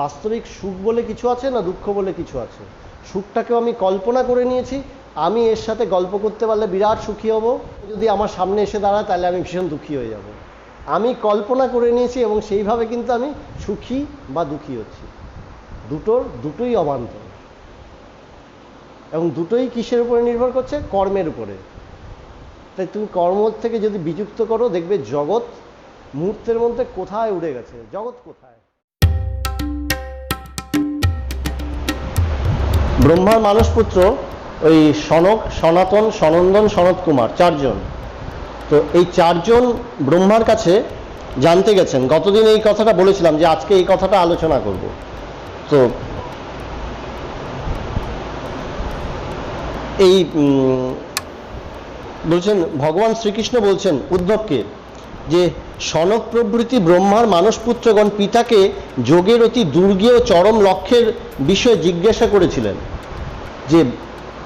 বাস্তবিক সুখ বলে কিছু আছে না দুঃখ বলে কিছু আছে? সুখটাকেও আমি কল্পনা করে নিয়েছি, আমি এর সাথে গল্প করতে পারলে বিরাট সুখী হব, যদি আমার সামনে এসে দাঁড়ায় তাহলে আমি ভীষণ দুঃখী হয়ে যাব। আমি কল্পনা করে নিয়েছি এবং সেইভাবে কিন্তু আমি সুখী বা দুঃখী হচ্ছি। দুটোই অবান্তর, এবং দুটোই কিসের উপরে নির্ভর করছে? কর্মের উপরে। তাই তুমি কর্ম থেকে যদি বিযুক্ত করো, দেখবে জগৎ মুহূর্তের মধ্যে কোথায় উড়ে গেছে। জগৎ কোথায়? ব্রহ্মার মানসপুত্র ওই সনক, সনাতন, সনন্দন, সনত কুমার, চারজন। তো এই চারজন ব্রহ্মার কাছে জানতে গেছেন। গতদিন এই কথাটা বলেছিলাম যে আজকে এই কথাটা আলোচনা করব। তো এই বলছেন, ভগবান শ্রীকৃষ্ণ বলছেন উদ্ধবকে যে সনক প্রভৃতি ব্রহ্মার মানসপুত্রগণ পিতাকে যোগের অতি দুর্গেয় চরম লক্ষ্যের বিষয়ে জিজ্ঞাসা করেছিলেন। যে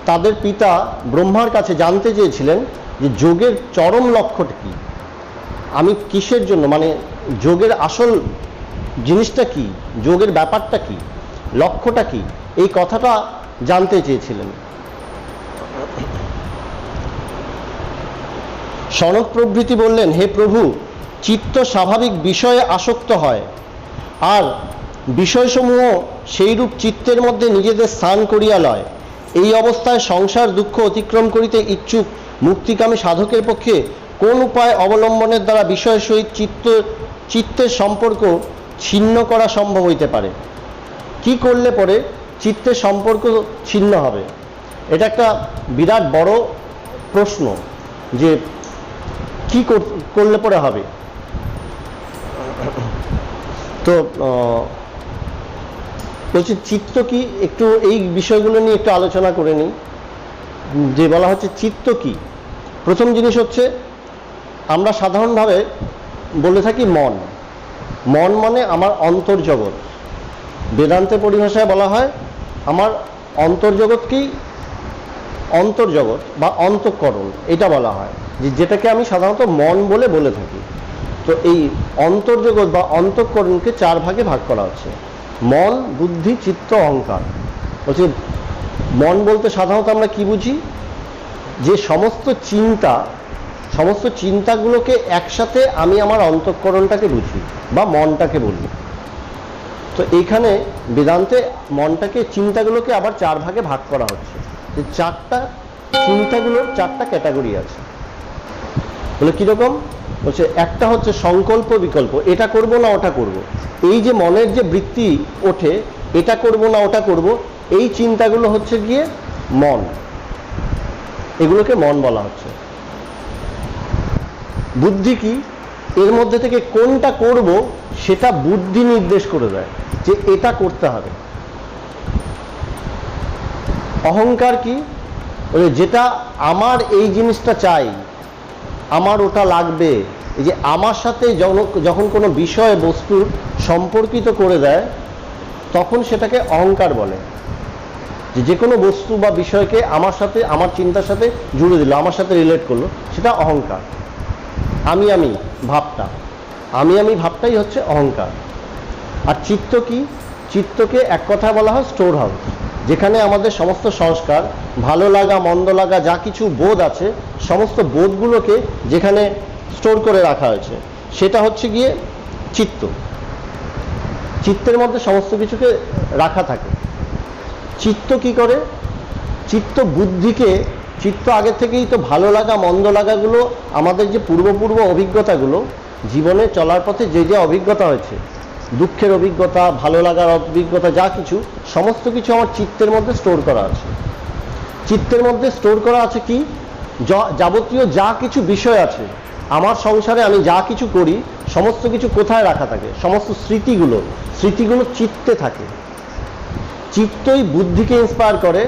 তাদের পিতা ব্রহ্মার কাছে জানতে চেয়েছিলেন যে যোগের চরম লক্ষ্যটা কি, আমি কিসের জন্য, মানে যোগের আসল জিনিসটা কি, যোগের ব্যাপারটা কি, লক্ষ্যটা কি, এই কথাটা জানতে চেয়েছিলেন। সনক প্রভৃতি বললেন, হে প্রভু, চিত্ত স্বাভাবিক বিষয়ে আসক্ত হয়, আর বিষয়সমূহ সেইরূপ চিত্তের মধ্যে নিজেদের স্থান করিয়া লয়। এই অবস্থায় সংসার দুঃখ অতিক্রম করিতে ইচ্ছুক মুক্তিকামী সাধকের পক্ষে কোন উপায় অবলম্বনের দ্বারা বিষয়ের সহিত চিত্তের সম্পর্ক ছিন্ন করা সম্ভব হইতে পারে? কি করলে পরে চিত্তের সম্পর্ক ছিন্ন হবে? এটা একটা বিরাট বড় প্রশ্ন, যে কি করলে পরে হবে। তো বলছি চিত্ত কি, একটু এই বিষয়গুলো নিয়ে একটু আলোচনা করে নিই। যে বলা হচ্ছে চিত্ত কি, প্রথম জিনিস হচ্ছে আমরা সাধারণভাবে বলে থাকি মন। মন মানে আমার অন্তর্জগৎ। বেদান্তের পরিভাষায় বলা হয় আমার অন্তর্জগৎকেই অন্তর্জগৎ বা অন্তঃকরণ, এটা বলা হয়, যেটাকে আমি সাধারণত মন বলে থাকি। তো এই অন্তর্জগৎ বা অন্তঃকরণকে চার ভাগে ভাগ করা হচ্ছে: মন, বুদ্ধি, চিত্ত, অহংকার। বলছি মন বলতে সাধারণত আমরা কি বুঝি? যে সমস্ত চিন্তাগুলোকে একসাথে আমি আমার অন্তঃকরণটাকে বুঝি বা মনটাকে বলি। তো এইখানে বেদান্তে মনটাকে, চিন্তাগুলোকে আবার চার ভাগে ভাগ করা হচ্ছে। যে চিন্তাগুলোর চারটা ক্যাটাগরি আছে। বলে কীরকম? বলছে একটা হচ্ছে সংকল্প বিকল্প, এটা করব না ওটা করব। এই যে মনের যে বৃত্তি ওঠে, এটা করব না ওটা করব, এই চিন্তাগুলো হচ্ছে গিয়ে মন, এগুলোকে মন বলা হচ্ছে। বুদ্ধি কি? এর মধ্যে থেকে কোনটা করব সেটা বুদ্ধি নির্দেশ করে দেয় যে এটা করতে হবে। অহংকার কি? যেটা আমার এই জিনিসটা চাই, আমার ওটা লাগবে, এই যে আমার সাথে যখন কোনো বিষয় বস্তুর সম্পর্কিত করে দেয় তখন সেটাকে অহংকার বলে। যে কোনো বস্তু বা বিষয়কে আমার সাথে, আমার চিন্তার সাথে জুড়ে দিল, আমার সাথে রিলেট করলো, সেটা অহংকার। আমি ভাবটাই হচ্ছে অহংকার। আর চিত্ত কি? চিত্তকে এক কথা বলা হয় স্টোর হাউস, যেখানে আমাদের সমস্ত সংস্কার, ভালো লাগা মন্দ লাগা যা কিছু বোধ আছে, সমস্ত বোধগুলোকে যেখানে স্টোর করে রাখা হয়েছে, সেটা হচ্ছে গিয়ে চিত্ত। চিত্তের মধ্যে সমস্ত কিছুকে রাখা থাকে। চিত্ত কি করে? চিত্ত আগে থেকেই তো ভালো লাগা মন্দ লাগাগুলো, আমাদের যে পূর্ব অভিজ্ঞতাগুলো, জীবনে চলার পথে যে অভিজ্ঞতা হয়েছে, দুঃখের অভিজ্ঞতা, ভালো লাগার অভিজ্ঞতা, যা কিছু, সমস্ত কিছু আমার চিত্তের মধ্যে স্টোর করা আছে। চিত্তের মধ্যে স্টোর করা আছে কি? যাবতীয় যা কিছু বিষয় আছে আমার সংসারে, আমি যা কিছু করি, সমস্ত কিছু কোথায় রাখা থাকে? সমস্ত স্মৃতিগুলো চিত্তে থাকে। চিত্তই বুদ্ধিকে ইন্সপায়ার করে।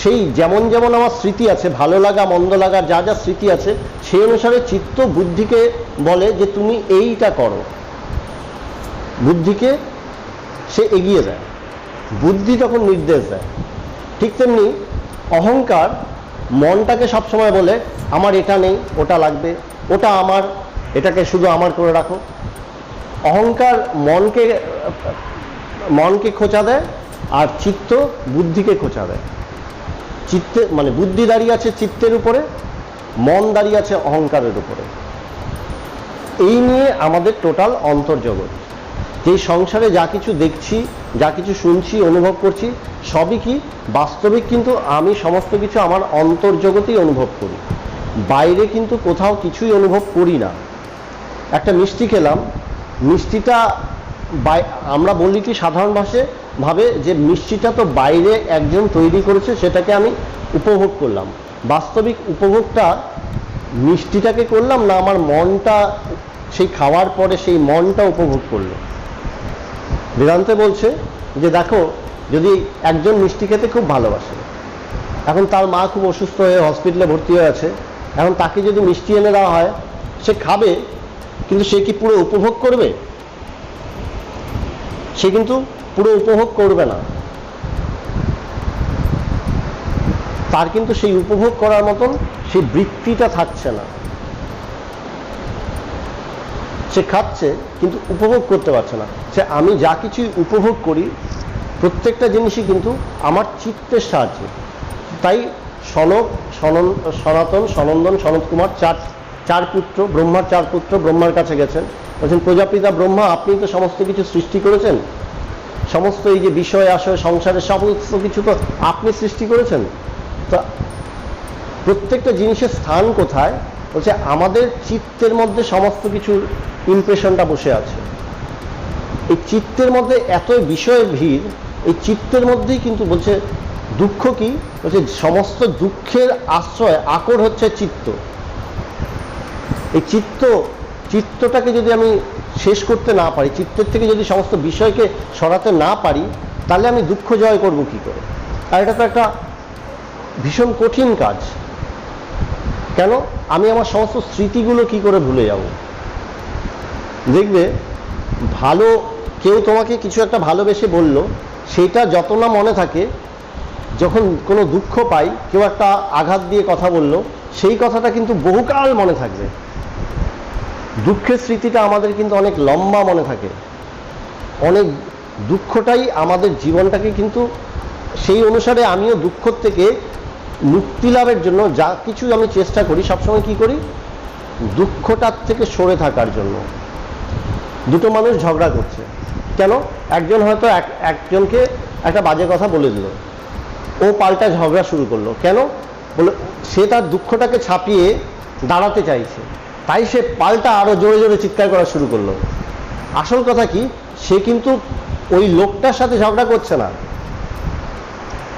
সেই যেমন আমার স্মৃতি আছে, ভালো লাগা মন্দ লাগার যা স্মৃতি আছে, সেই অনুসারে চিত্ত বুদ্ধিকে বলে যে তুমি এইটা করো। বুদ্ধিকে সে এগিয়ে দেয়, বুদ্ধি তখন নির্দেশ দেয়। ঠিক তেমনি অহংকার মনটাকে সবসময় বলে আমার এটা নেই, ওটা লাগবে, ওটা আমার, এটাকে শুধু আমার করে রাখো। অহংকার মনকে মনকে খোঁচা দেয়, আর চিত্ত বুদ্ধিকে খোঁচা দেয়। চিত্তে মানে বুদ্ধি দাঁড়িয়ে আছে চিত্তের উপরে, মন দাঁড়িয়ে আছে অহংকারের উপরে। এই নিয়ে আমাদের টোটাল অন্তর্জগৎ। যে সংসারে যা কিছু দেখছি, যা কিছু শুনছি, অনুভব করছি, সবই কি বাস্তবিক, কিন্তু আমি সমস্ত কিছু আমার অন্তর্জগতেই অনুভব করি, বাইরে কিন্তু কোথাও কিছুই অনুভব করি না। একটা মিষ্টি খেলাম, মিষ্টিটা আমরা বলি কি সাধারণ ভাবে যে মিষ্টিটা তো বাইরে একজন তৈরি করেছে, সেটাকে আমি উপভোগ করলাম। বাস্তবিক উপভোগটা মিষ্টিটাকে করলাম না আমার মনটা সেই খাওয়ার পরে সেই মনটা উপভোগ করলো? বেদান্তে বলছে যে দেখো, যদি একজন মিষ্টি খেতে খুব ভালোবাসে, এখন তার মা খুব অসুস্থ হয়ে হসপিটালে ভর্তি হয়ে আছে, এখন তাকে যদি মিষ্টি এনে দেওয়া হয়, সে খাবে, কিন্তু সে কি পুরো উপভোগ করবে? সে কিন্তু পুরো উপভোগ করবে না। তার কিন্তু সেই উপভোগ করার মতন সেই বৃত্তিটা থাকছে না। সে খাচ্ছে কিন্তু উপভোগ করতে পারছে না। সে আমি যা কিছুই উপভোগ করি, প্রত্যেকটা জিনিসই কিন্তু আমার চিত্তের সাহায্যে। তাই সনাতন, সনন্দন, সনত কুমার চার পুত্র, ব্রহ্মার 4 পুত্র ব্রহ্মার কাছে গেছেন, বলছেন প্রজাপিতা ব্রহ্মা, আপনি তো সমস্ত কিছু সৃষ্টি করেছেন, সমস্ত এই যে বিষয় আশয় সংসারের সমস্ত কিছু তো আপনি সৃষ্টি করেছেন, তো প্রত্যেকটা জিনিসের স্থান কোথায়? বলছে আমাদের চিত্তের মধ্যে সমস্ত কিছুর ইমপ্রেশনটা বসে আছে। এই চিত্তের মধ্যে এত বিষয়ের ভিড়, এই চিত্তের মধ্যেই কিন্তু বলছে দুঃখ কি? বলছে সমস্ত দুঃখের আশ্রয় আকর হচ্ছে চিত্ত। এই চিত্তটাকে যদি আমি শেষ করতে না পারি, চিত্তের থেকে যদি সমস্ত বিষয়কে সরাতে না পারি, তাহলে আমি দুঃখ জয় করব কি করে? আর এটা তো একটা ভীষণ কঠিন কাজ। কেন? আমি আমার সমস্ত স্মৃতিগুলো কি করে ভুলে যাব? দেখবে ভালো কেউ তোমাকে কিছু একটা ভালোবেসে বলল, সেইটা যত না মনে থাকে, যখন কোনো দুঃখ পাই, কেউ একটা আঘাত দিয়ে কথা বলল, সেই কথাটা কিন্তু বহুকাল মনে থাকবে। দুঃখের স্মৃতিটা আমাদের কিন্তু অনেক লম্বা মনে থাকে, অনেক দুঃখটাই আমাদের জীবনটাকে কিন্তু সেই অনুসারে আমিও দুঃখ থেকে মুক্তি লাভের জন্য যা কিছু আমি চেষ্টা করি, সবসময় কি করি? দুঃখটার থেকে সরে থাকার জন্য। দুটো মানুষ ঝগড়া করছে, কেন? একজন হয়তো একজনকে একটা বাজে কথা বলে দিল, ও পাল্টা ঝগড়া শুরু করলো, কেন? বলে সে তার দুঃখটাকে ছাপিয়ে দাঁড়াতে চাইছে, তাই সে পাল্টা আরো জোরে জোরে চিৎকার করা শুরু করলো। আসল কথা কি? সে কিন্তু ওই লোকটার সাথে ঝগড়া করছে না,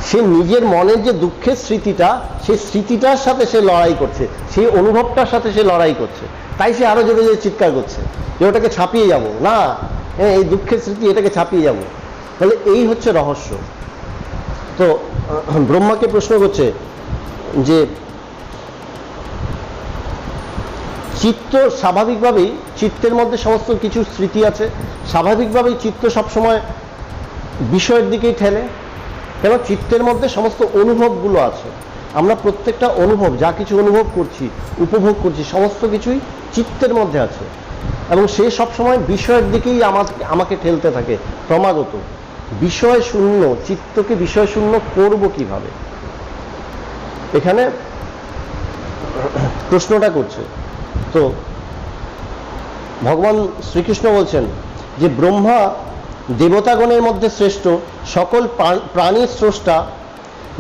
সে নিজের মনের যে দুঃখের স্মৃতিটা, সেই স্মৃতিটার সাথে সে লড়াই করছে, সেই অনুভবটার সাথে সে লড়াই করছে, তাই সে আরো জোরে জোরে চিৎকার করছে যে ওটাকে ছাপিয়ে যাব না, এই দুঃখের স্মৃতি, এটাকে ছাপিয়ে যাব। তাহলে এই হচ্ছে রহস্য। তো ব্রহ্মাকে প্রশ্ন করছে যে চিত্ত স্বাভাবিকভাবেই, চিত্তের মধ্যে সমস্ত কিছু স্মৃতি আছে, স্বাভাবিকভাবেই চিত্ত সবসময় বিষয়ের দিকেই ঠেলে। কেন? চিত্তের মধ্যে সমস্ত অনুভবগুলো আছে। আমরা প্রত্যেকটা অনুভব, যা কিছু অনুভব করছি, উপভোগ করছি, সমস্ত কিছুই চিত্তের মধ্যে আছে, এবং সে সবসময় বিষয়ের দিকেই আমাকে ঠেলতে থাকে ক্রমাগত। বিষয় শূন্য চিত্তকে বিষয় শূন্য করব কিভাবে? এখানে প্রশ্নটা করছে। তো ভগবান শ্রীকৃষ্ণ বলছেন যে ব্রহ্মা দেবতাগণের মধ্যে শ্রেষ্ঠ, সকল প্রাণীর স্রষ্টা,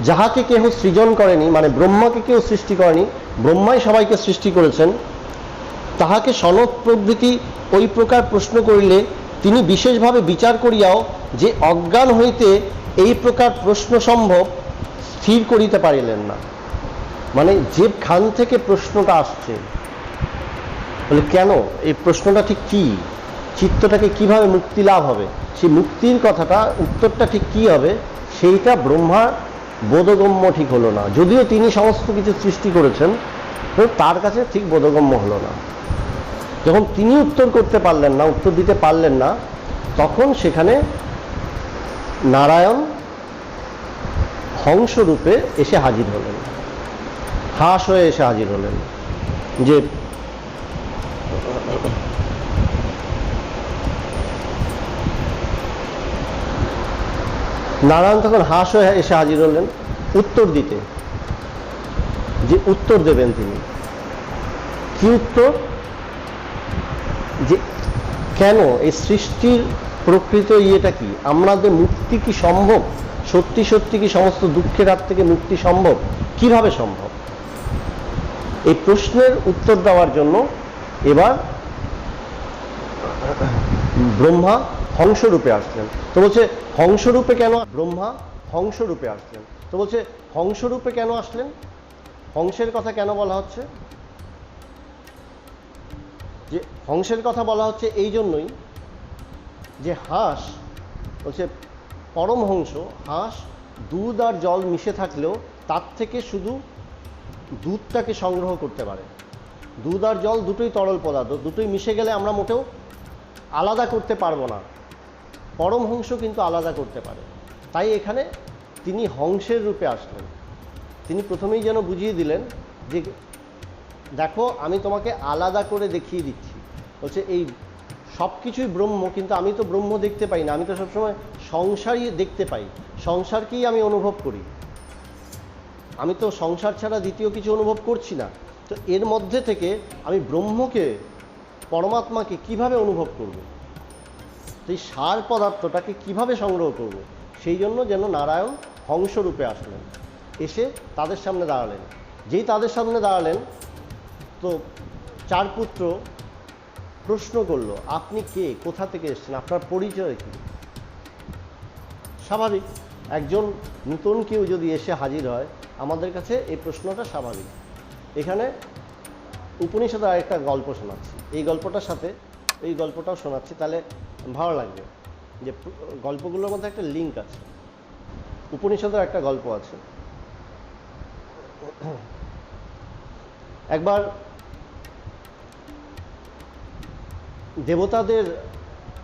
যাহাকে কেহ সৃজন করেনি, মানে ব্রহ্মাকে কেউ সৃষ্টি করেনি, ব্রহ্মাই সবাইকে সৃষ্টি করেছেন, তাহাকে সনত প্রভৃতি ওই প্রকার প্রশ্ন করিলে তিনি বিশেষভাবে বিচার করিয়াও যে অজ্ঞান হইতে এই প্রকার প্রশ্ন সম্ভব স্থির করিতে পারিলেন না। মানে যে খান থেকে প্রশ্নটা আসছে, বলে কেন এই প্রশ্নটা ঠিক কি, চিত্তটাকে কিভাবে মুক্তি লাভ হবে, সেই মুক্তির কথাটা, উত্তরটা ঠিক কি হবে, সেইটা ব্রহ্মার বোধগম্য ঠিক হলো না। যদিও তিনি সমস্ত কিছু সৃষ্টি করেছেন, তো তার কাছে ঠিক বোধগম্য হলো না। যখন তিনি উত্তর করতে পারলেন না, উত্তর দিতে পারলেন না, তখন সেখানে নারায়ণ হংস রূপে এসে হাজির হলেন, হাঁস হয়ে এসে হাজির হলেন। যে নারায়ণ তখন হাঁস হয়ে এসে হাজির হলেন উত্তর দিতে, যে উত্তর দেবেন তিনি। কি উত্তর? যে কেন এই সৃষ্টির প্রকৃত ইয়েটা কি, আমাদের মুক্তি কি সম্ভব, সত্যি সত্যি কি সমস্ত দুঃখের হাত থেকে মুক্তি সম্ভব, কিভাবে সম্ভব? এই প্রশ্নের উত্তর দেওয়ার জন্য এবার ব্রহ্মা হংসরূপে আসলেন। তো বলছে হংসরূপে কেন ব্রহ্মা হংসরূপে আসলেন? তো বলছে হংসরূপে কেন আসলেন, হংসের কথা কেন বলা হচ্ছে? যে হংসের কথা বলা হচ্ছে এই জন্যই যে হাঁস বলছে পরমহংস, হাঁস দুধ আর জল মিশে থাকলেও তার থেকে শুধু দুধটাকে সংগ্রহ করতে পারে। দুধ আর জল দুটোই তরল পদার্থ, দুটোই মিশে গেলে আমরা মোটেও আলাদা করতে পারবো না। পরমহংস কিন্তু আলাদা করতে পারে। তাই এখানে তিনি হংসের রূপে আসলেন। তিনি প্রথমেই যেন বুঝিয়ে দিলেন যে দেখো আমি তোমাকে আলাদা করে দেখিয়ে দিচ্ছি। বলছে এই সব কিছুই ব্রহ্ম, কিন্তু আমি তো ব্রহ্ম দেখতে পাই না, আমি তো সবসময় সংসারই দেখতে পাই, সংসারকেই আমি অনুভব করি, আমি তো সংসার ছাড়া দ্বিতীয় কিছু অনুভব করছি না। তো এর মধ্যে থেকে আমি ব্রহ্মকে, পরমাত্মাকে কিভাবে অনুভব করব, এই সার পদার্থটাকে কিভাবে সংগ্রহ করব, সেই জন্য যেন নারায়ণ হংসরূপে আসলেন, এসে তাদের সামনে দাঁড়ালেন। যেই তাদের সামনে দাঁড়ালেন তো চার পুত্র প্রশ্ন করলো আপনি কে, কোথা থেকে এসেছেন, আপনার পরিচয় কি? স্বাভাবিক, একজন নূতন কেউ যদি এসে হাজির হয় আমাদের কাছে এই প্রশ্নটা স্বাভাবিক। এখানে উপনিষদের আরেকটা গল্প শোনাচ্ছি, এই গল্পটার সাথে এই গল্পটাও শোনাচ্ছি, তাহলে ভালো লাগবে যে গল্পগুলোর মধ্যে একটা লিঙ্ক আছে। উপনিষদের একটা গল্প আছে। একবার দেবতাদের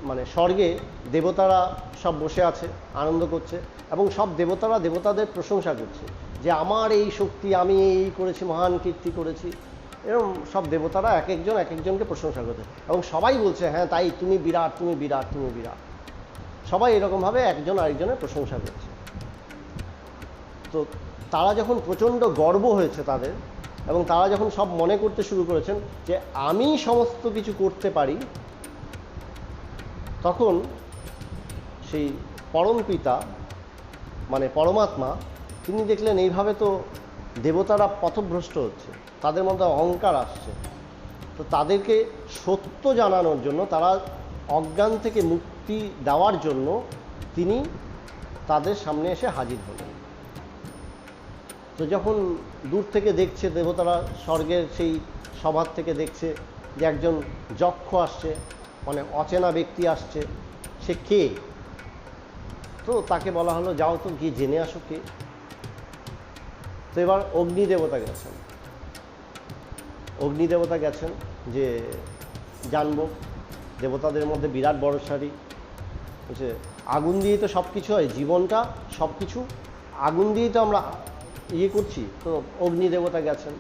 মানে স্বর্গে দেবতারা সব বসে আছে, আনন্দ করছে, এবং সব দেবতারা দেবতাদের প্রশংসা করছে যে আমার এই শক্তি, আমি এই করেছি, মহান কীর্তি করেছি। এরকম সব দেবতারা এক একজন এক একজনকে প্রশংসা করছে, এবং সবাই বলছে হ্যাঁ তাই, তুমি বিরাট, তুমি বিরাট, তুমি বিরাট। সবাই এরকমভাবে একজন আরেকজনের প্রশংসা করছে। তো তারা যখন প্রচণ্ড গর্ব হয়েছে তাদের, এবং তারা যখন সব মনে করতে শুরু করেছেন যে আমি সমস্ত কিছু করতে পারি, তখন সেই পরম পিতা মানে পরমাত্মা তিনি দেখলেন এইভাবে তো দেবতারা পথভ্রষ্ট হচ্ছে, তাদের মধ্যে অহংকার আসছে। তো তাদেরকে সত্য জানানোর জন্য, তারা অজ্ঞান থেকে মুক্তি দেওয়ার জন্য তিনি তাদের সামনে এসে হাজির হলেন। তো যখন দূর থেকে দেখছে দেবতারা, স্বর্গের সেই সভার থেকে দেখছে যে একজন যক্ষ আসছে, মানে অচেনা ব্যক্তি আসছে, সে কে? তো তাকে বলা হলো যাও তো গিয়ে জেনে আসো কে। তো এবার অগ্নিদেবতা গেছেন, অগ্নিদেবতা গেছেন যে জানবো। দেবতাদের মধ্যে বিরাট বড়সারি, বলছে আগুন দিয়েই তো সব কিছু হয়, জীবনটা সব কিছু আগুন দিয়েই তো আমরা ইয়ে করছি। তো অগ্নিদেবতা গেছেন,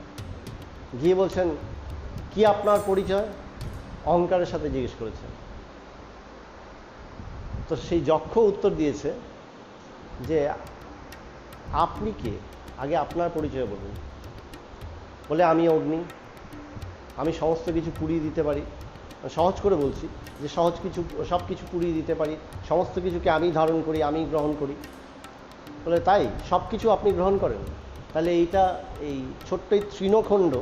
গিয়ে বলছেন কি আপনার পরিচয়, অহংকারের সাথে জিজ্ঞেস করেছেন। তো সেই যক্ষ উত্তর দিয়েছে যে আপনি কে, আগে আপনার পরিচয় বলুন। বলে আমি অগ্নি, আমি সমস্ত কিছু পুড়িয়ে দিতে পারি, সহজ করে বলছি যে সব কিছু পুড়িয়ে দিতে পারি, সমস্ত কিছুকে আমি ধারণ করি, আমি গ্রহণ করি। বলে তাই, সব কিছু আপনি গ্রহণ করেন? তাহলে এইটা এই ছোট্ট এই তৃণখণ্ড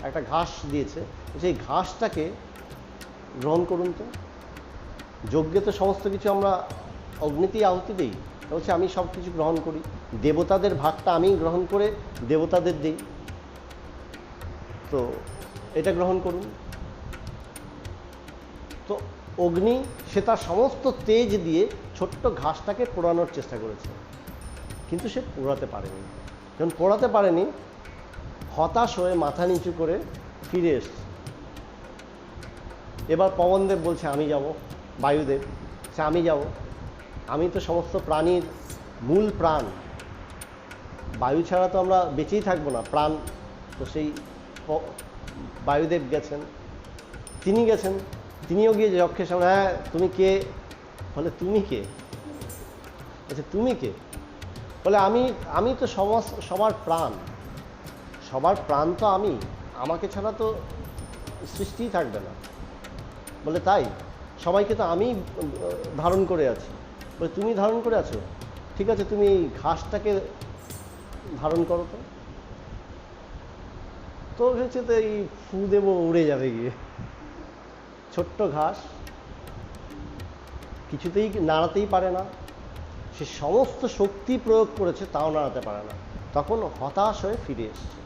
একটা ঘাস দিয়েছে, সেই ঘাসটাকে গ্রহণ করুন। তো যজ্ঞে তো সমস্ত কিছু আমরা অগ্নিতেই আহুতি দিই, বলছে আমি সব কিছু গ্রহণ করি, দেবতাদের ভাগটা আমি গ্রহণ করে দেবতাদের দিই, তো এটা গ্রহণ করুন। তো অগ্নি সে তার সমস্ত তেজ দিয়ে ছোট্ট ঘাসটাকে পোড়ানোর চেষ্টা করেছে, কিন্তু সে পোড়াতে পারেনি। যখন পোড়াতে পারেনি, হতাশ হয়ে মাথা নিচু করে ফিরে এসছে। এবার পবনদেব বলছে আমি যাব, বায়ুদেব সে আমি যাব, আমি তো সমস্ত প্রাণীর মূল প্রাণ, বায়ু ছাড়া তো আমরা বেঁচেই থাকবো না, প্রাণ। তো সেই বায়ুদেব গেছেন, তিনিও গিয়ে যক্ষের সামনে, হ্যাঁ তুমি কে? বলে তুমি কে? আচ্ছা তুমি কে? বলে আমি তো সবার প্রাণ, সবার প্রাণ তো আমি, আমাকে ছাড়া তো সৃষ্টিই থাকবে না। বলে তাই? সবাইকে তো আমি ধারণ করে আছি। বলে তুমি ধারণ করে আছো? ঠিক আছে, তুমি এই ঘাসটাকে ধারণ করো তো। তো ভেবেছে তো এই ফু দেবো, উড়ে যাবে গিয়ে। ছোট্ট ঘাস, কিছুতেই নাড়াতেই পারে না, সে সমস্ত শক্তি প্রয়োগ করেছে তাও নাড়াতে পারে না। তখন হতাশ হয়ে ফিরে এসছে।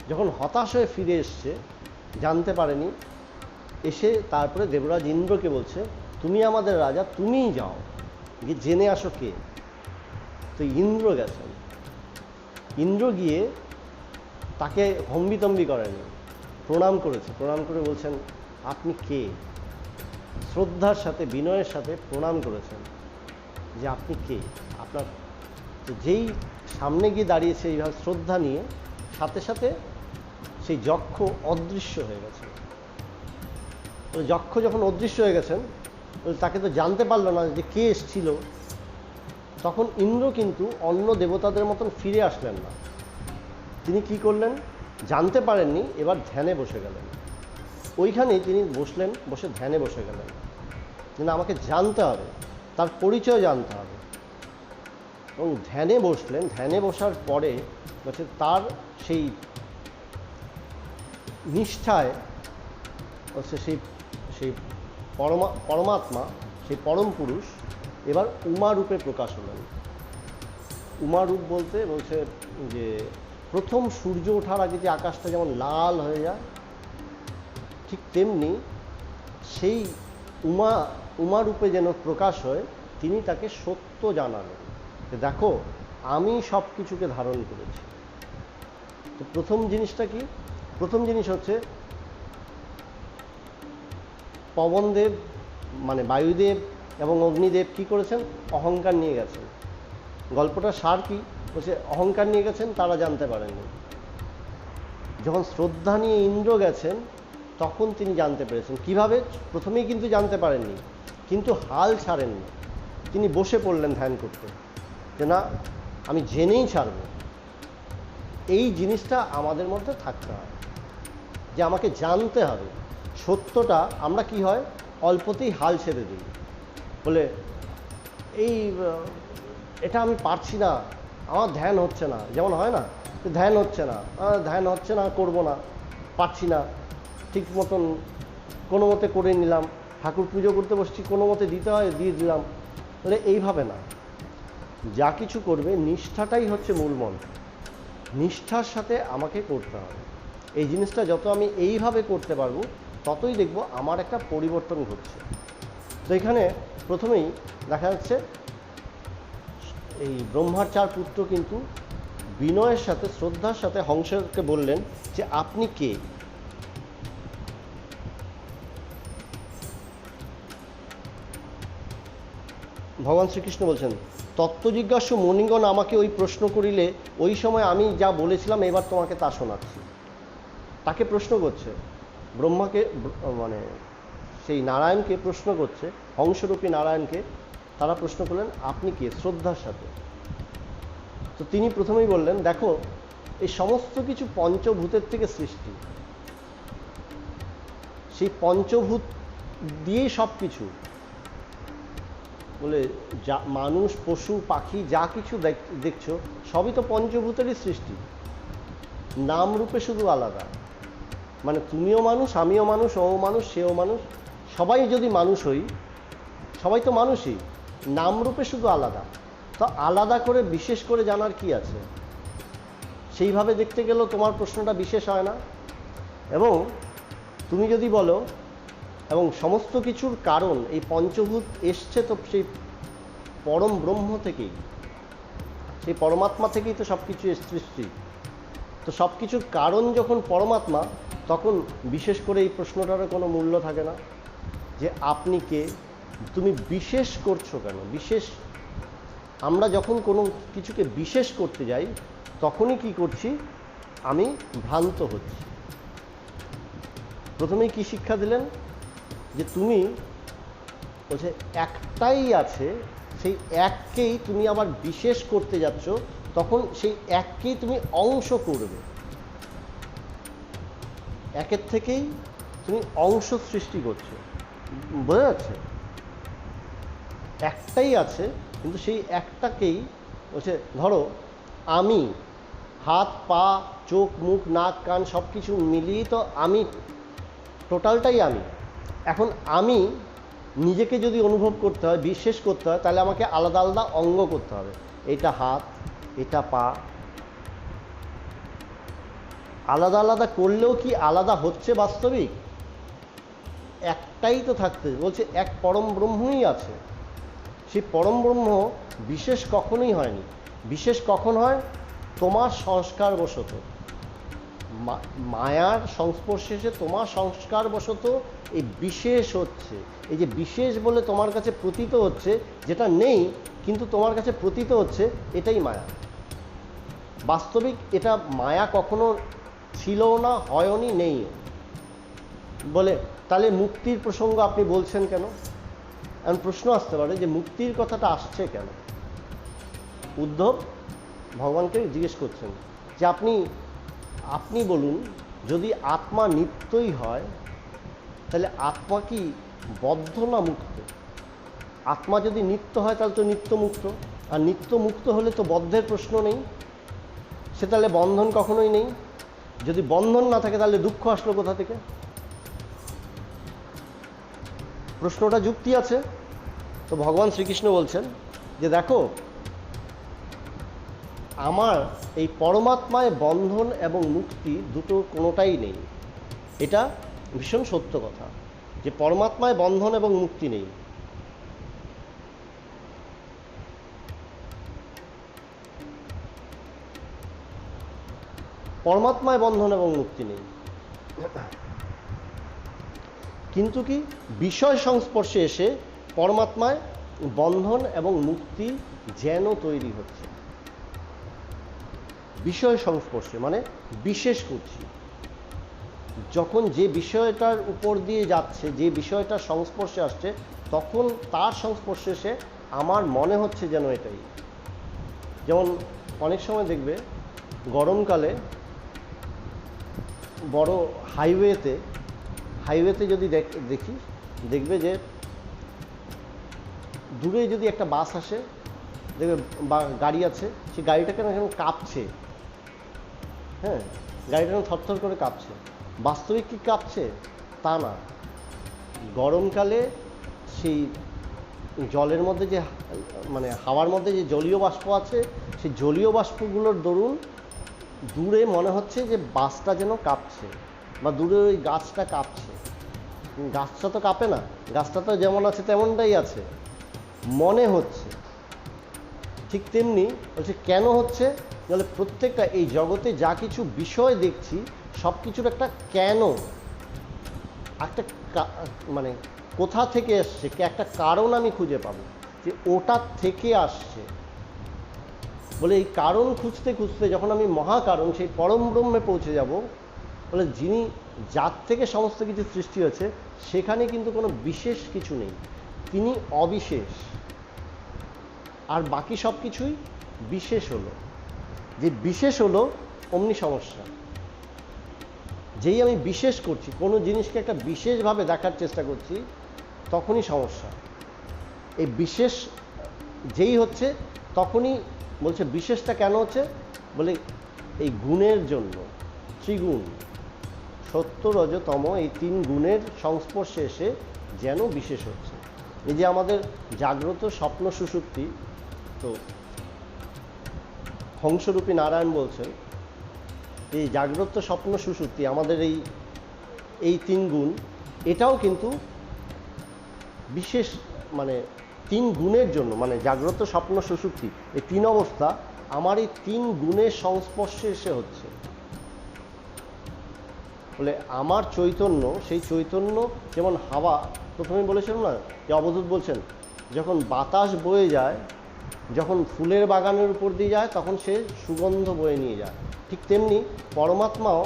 যখন হতাশ হয়ে ফিরে এসছে, জানতে পারেনি, এসে তারপরে দেবরাজ ইন্দ্রকে বলছে, তুমি আমাদের রাজা, তুমিই যাও, গিয়ে জেনে আসো কে। তো ইন্দ্র গেছেন। ইন্দ্র গিয়ে তাকে হম্বিতম্বি করেনি, প্রণাম করেছে। প্রণাম করে বলছেন, আপনি কে? শ্রদ্ধার সাথে, বিনয়ের সাথে প্রণাম করেছেন যে আপনি কে। আপনার যেই সামনে গিয়ে দাঁড়িয়েছে এইভাবে শ্রদ্ধা নিয়ে, সাথে সাথে সেই যক্ষ অদৃশ্য হয়ে গেছে। যক্ষ যখন অদৃশ্য হয়ে গেছেন, তাকে তো জানতে পারলো না যে কে এসছিল। তখন ইন্দ্র কিন্তু অন্য দেবতাদের মতন ফিরে আসলেন না। তিনি কি করলেন? জানতে পারেননি, এবার ধ্যানে বসে গেলেন। ওইখানেই তিনি বসলেন, বসে ধ্যানে বসে গেলেন। কিন্তু আমাকে জানতে হবে, তার পরিচয় জানতে হবে। এবং ধ্যানে বসলেন। ধ্যানে বসার পরে বলছে তার সেই নিষ্ঠায় হচ্ছে সেই পরমাত্মা, সেই পরম পুরুষ এবার উমা রূপে প্রকাশ হলেন। উমা রূপ বলতে বলছে যে প্রথম সূর্য ওঠার আগে যে আকাশটা যেমন লাল হয়ে যায়, ঠিক তেমনি সেই উমা রূপে যেন প্রকাশ হয়। তিনি তাকে সত্য জানালেন যে দেখো, আমি সব কিছুকে ধারণ করেছি। তো প্রথম জিনিসটা কি? প্রথম জিনিস হচ্ছে পবনদেব মানে বায়ুদেব এবং অগ্নিদেব কি করেছেন? অহংকার নিয়ে গেছেন। গল্পটার সার কি? বলছে অহংকার নিয়ে গেছেন, তারা জানতে পারেননি। যখন শ্রদ্ধা নিয়ে ইন্দ্র গেছেন, তখন তিনি জানতে পেরেছেন। কিভাবে? প্রথমেই কিন্তু জানতে পারেননি, কিন্তু হাল ছাড়েননি। তিনি বসে পড়লেন ধ্যান করতে, যে না, আমি জেনেই ছাড়ব। এই জিনিসটা আমাদের মধ্যে থাকতে হয়, যে আমাকে জানতে হবে সত্যটা। আমরা কি হয়, অল্পতেই হাল ছেড়ে দিই, বলে এটা আমি পারছি না, আমার ধ্যান হচ্ছে না। যেমন হয় না, ধ্যান হচ্ছে না, করব না, পারছি না, ঠিক মতন কোনো মতে করে নিলাম। ঠাকুর পুজো করতে বসছি, কোনো মতে দিতে হয়, দিয়ে দিলাম। বলে এইভাবে না, যা কিছু করবে নিষ্ঠাটাই হচ্ছে মূল মন্ত্র। নিষ্ঠার সাথে আমাকে করতে হবে। এই জিনিসটা যত আমি এইভাবে করতে পারবো, ততই দেখব আমার একটা পরিবর্তন ঘটছে। তো এখানে প্রথমেই দেখা যাচ্ছে এই ব্রহ্মার 4 পুত্র কিন্তু বিনয়ের সাথে, শ্রদ্ধার সাথে হংসকে বললেন যে আপনি কে? ভগবান শ্রীকৃষ্ণ বলছেন, তত্ত্বজিজ্ঞাসু মুনিগণ আমাকে ওই প্রশ্ন করিলে, ওই সময় আমি যা বলেছিলাম এবার তোমাকে তা শোনাচ্ছি। তাকে প্রশ্ন করছে, ব্রহ্মাকে, মানে সেই নারায়ণকে প্রশ্ন করছে, হংসরূপী নারায়ণকে তারা প্রশ্ন করলেন আপনি কে, শ্রদ্ধার সাথে। তো তিনি প্রথমেই বললেন, দেখো, এই সমস্ত কিছু পঞ্চভূতের থেকে সৃষ্টি। সেই পঞ্চভূত দিয়েই সব কিছু, বলে যা মানুষ, পশু, পাখি যা কিছু দেখছো সবই তো পঞ্চভূতেরই সৃষ্টি। নাম রূপে শুধু আলাদা। মানে তুমিও মানুষ, আমিও মানুষ, ও মানুষ, সেও মানুষ, সবাই যদি মানুষ হই, সবাই তো মানুষই, নাম রূপে শুধু আলাদা। তো আলাদা করে বিশেষ করে জানার কি আছে? সেইভাবে দেখতে গেলেও তোমার প্রশ্নটা বিশেষ হয় না। এবং তুমি যদি বলো, এবং সমস্ত কিছুর কারণ এই পঞ্চভূত এসছে তো সেই পরম ব্রহ্ম থেকেই, সেই পরমাত্মা থেকেই তো সব কিছু সৃষ্টি। তো সব কিছুর কারণ যখন পরমাত্মা, তখন বিশেষ করে এই প্রশ্নটারও কোনো মূল্য থাকে না, যে আপনি কে, তুমি বিশেষ করছো কেন? বিশেষ, আমরা যখন কোনো কিছুকে বিশেষ করতে যাই, তখনই কি করছি? আমি ভ্রান্ত হচ্ছি। প্রথমেই কি শিক্ষা দিলেন? যে তুমি বলছে একটাই আছে, সেই এককেই তুমি আবার বিশেষ করতে যাচ্ছ, তখন সেই এককেই তুমি অংশ করবে। একের থেকেই তুমি অংশ সৃষ্টি করছো, বোঝা যাচ্ছে? একটাই আছে, কিন্তু সেই একটাকেই বলছে, ধরো আমি, হাত পা চোখ মুখ নাক কান সব কিছু মিলিয়ে তো আমি, টোটালটাই আমি। এখন আমি নিজেকে যদি অনুভব করতে হয়, বিশেষ করতে হয়, তাহলে আমাকে আলাদা আলাদা অঙ্গ করতে হবে। এটা হাত, এটা পা, আলাদা আলাদা করলেও কি আলাদা হচ্ছে বাস্তবিক? একটাই তো থাকতে বলছে, এক পরম ব্রহ্মই আছে। সেই পরম ব্রহ্ম বিশেষ কখনোই হয়নি। বিশেষ কখন হয়? তোমার সংস্কার বশত, মায়ার সংস্পর্শে এসে তোমার সংস্কার বশত এই বিশেষ হচ্ছে। এই যে বিশেষ বলে তোমার কাছে প্রতীত হচ্ছে, যেটা নেই কিন্তু তোমার কাছে প্রতীত হচ্ছে, এটাই মায়া। বাস্তবিক এটা মায়া কখনো ছিল না, হয়নি, নেই বলে। তাহলে মুক্তির প্রসঙ্গ আপনি বলছেন কেন? এমন প্রশ্ন আসতে পারে যে মুক্তির কথাটা আসছে কেন? উদ্ধব ভগবানকে জিজ্ঞেস করছেন যে আপনি বলুন, যদি আত্মা নিত্যই হয়, তাহলে আত্মা কি বদ্ধ না মুক্ত? আত্মা যদি নিত্য হয় তাহলে তো নিত্য মুক্ত, আর নিত্য মুক্ত হলে তো বদ্ধের প্রশ্ন নেই, সে তাহলে বন্ধন কখনোই নেই। যদি বন্ধন না থাকে তাহলে দুঃখ আসলো কোথা থেকে? প্রশ্নটা যুক্তি আছে। তো ভগবান শ্রীকৃষ্ণ বলছেন যে দেখো, আমার এই পরমাত্মায় বন্ধন এবং মুক্তি দুটো কোনোটাই নেই। এটা ভীষণ সত্য কথা যে পরমাত্মায় বন্ধন এবং মুক্তি নেই। পরমাত্মায় বন্ধন এবং মুক্তি নেই, কিন্তু কি বিষয় সংস্পর্শে এসে পরমাত্মায় বন্ধন এবং মুক্তি যেন তৈরি হচ্ছে। বিষয় সংস্পর্শে মানে বিশেষ করছি, যখন যে বিষয়টার উপর দিয়ে যাচ্ছে, যে বিষয়টার সংস্পর্শে আসছে, তখন তার সংস্পর্শে এসে আমার মনে হচ্ছে যেন এটাই। যেমন অনেক সময় দেখবে গরমকালে বড় হাইওয়েতে যদি দেখবে যে দূরে যদি একটা বাস আসে, দেখবে বা গাড়ি আছে, সেই গাড়িটাকে এখন কাঁপছে। হ্যাঁ, গাড়িটা থরথর করে কাঁপছে। বাস্তবিক কি কাঁপছে? তা না। গরমকালে সেই জলের মধ্যে যে মানে হাওয়ার মধ্যে যে জলীয় বাষ্প আছে, সেই জলীয় বাষ্পগুলোর দরুন দূরে মনে হচ্ছে যে বাসটা যেন কাঁপছে, বা দূরে ওই গাছটা কাঁপছে। গাছটা তো কাঁপে না, গাছটা তো যেমন আছে তেমনটাই আছে, মনে হচ্ছে। ঠিক তেমনি বলছে কেন হচ্ছে, তাহলে প্রত্যেকটা এই জগতে যা কিছু বিষয় দেখছি সব কিছুর একটা কেন, একটা মানে কোথা থেকে এসছে, একটা কারণ আমি খুঁজে পাবো যে ওটা থেকে আসছে। বলে এই কারণ খুঁজতে খুঁজতে যখন আমি মহাকারণ সেই পরম ব্রহ্মে পৌঁছে যাব, বলে যিনি, যার থেকে সমস্ত কিছু সৃষ্টি হয়েছে, সেখানে কিন্তু কোনো বিশেষ কিছু নেই, তিনি অবিশেষ, আর বাকি সব কিছুই বিশেষ হলো। যে বিশেষ হলো অমনি সমস্যা। যেই আমি বিশেষ করছি, কোনো জিনিসকে একটা বিশেষভাবে দেখার চেষ্টা করছি, তখনই সমস্যা। এই বিশেষ যেই হচ্ছে তখনই বলছে বিশেষটা কেন হচ্ছে, বলে এই গুণের জন্য। ত্রিগুণ, সত্য রজ তম, এই তিন গুণের সংস্পর্শে এসে যেন বিশেষ হচ্ছে। এই যে আমাদের জাগ্রত স্বপ্ন সুষুপ্তি, তো হংসরূপী নারায়ণ বলছেন এই জাগ্রত স্বপ্ন সুষুপ্তি, আমাদের এই তিন গুণ, এটাও কিন্তু বিশেষ, মানে তিন গুণের জন্য, মানে জাগ্রত স্বপ্ন সুষুপ্তি এই তিন অবস্থা আমার এই তিন গুণের সংস্পর্শে এসে হচ্ছে। বলে আমার চৈতন্য, সেই চৈতন্য যেমন হাওয়া, প্রথমেই বলেছিলাম না যে অবধূত বলছেন যখন বাতাস বয়ে যায়, যখন ফুলের বাগানের উপর দিয়ে যায়, তখন সে সুগন্ধ বয়ে নিয়ে যায়। ঠিক তেমনি পরমাত্মাও